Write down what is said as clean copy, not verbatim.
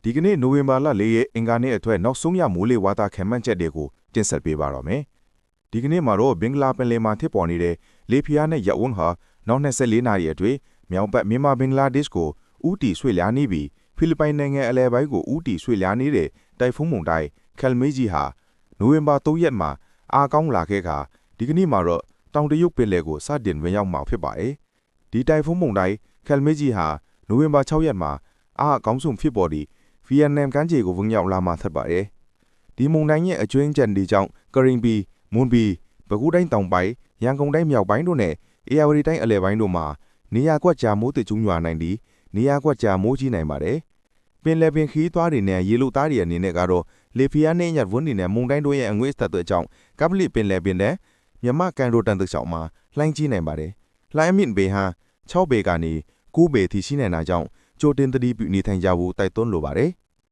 ဒီကနေ့နိုဝင်ဘာလ4ရက်အင်္ဂါနေ့အတွက်နောက်ဆုံးရမိုးလေဝသခန့်မှန်းချက်တွေကိုတင်ဆက်ပေးပါတော့မယ်။ဒီကနေ့မှာတော့ဘင်္ဂလားပင်လယ်မှာဖြစ်ပေါ်နေတဲ့လေဖိအားနဲ့ရပ်ဝန်းဟာနောက်24နာရီအတွင်းမြောက်ဘက်မြန်မာဘင်္ဂလားဒေ့ရှ်ကိုဦးတည်ဆွေ့လျားနေပြီးဖိလစ်ပိုင်နိုင်ငံအလယ်ပိုင်းကိုဦးတည်ဆွေ့လျားနေတဲ့တိုင်ဖုန်းမုန်တိုင်းခယ်လ်မေဂျီဟာနိုဝင်ဘာ3ရက်မှာအားကောင်းလာခဲ့ခါဒီကနေ့မှာတော့တောင်တရုတ်ပင်လယ်ကိုစတင်ဝင်ရောက်မှာဖြစ်ပါတယ်။ဒီတိုင်ဖုန်းမုန်တိုင်းခယ်လ်မေဂျီဟာနိုဝင်ဘာ6ရက်မှာအားအကောင်းဆုံးဖြစ်ပေါ်ပြီးဗီယက်နမ်ကမ်းခြေကိုဝင်ရောက်လာမှာဖြစ်ပါတယ်။ဒီမုန်တိုင်းရဲ့အကျွင်းကျန်တွေကြောင့်ကရင်ပီမွန်ပီပဲခူးတိုင်းတောင်ပိုင်းရန်ကုန်တိုင်းမြောက်ပိုင်းတို့နဲ့အေရဝတီတိုင်းအလယ်ပိုင်းတို့မှာနေရာကွက်ကြားမိုးတကျရွာနိုင်ပြီးနေရာကွက်ကြားမိုးကြီးနိုင်ပါတယ်။ပင်လယ်ပင်ခီးသွားတွေနဲ့ရေလိုသားတွေအနေနဲ့ကတော့လေဖိအားနဲ့ညတ်ဝန်းတွေနဲ့မုန်တိုင်းတို့ရဲ့အငွေ့အသက်တွေကြောင့်ကပလီပင်လယ်ပင်နဲ့မြမကန်ရိုတန်တချောင်းမှာလှိုင်းကြီးနိုင်ပါတယ်။လှိုင်းအမြင့်ပေဟန်6ပေကနေ9ပေထိရှိနိုင်တာကြောင့်ကြိုတင်သတိပြုနေထိုင်ကြဖို့တိုက်တွန်းလိုပါတယ်။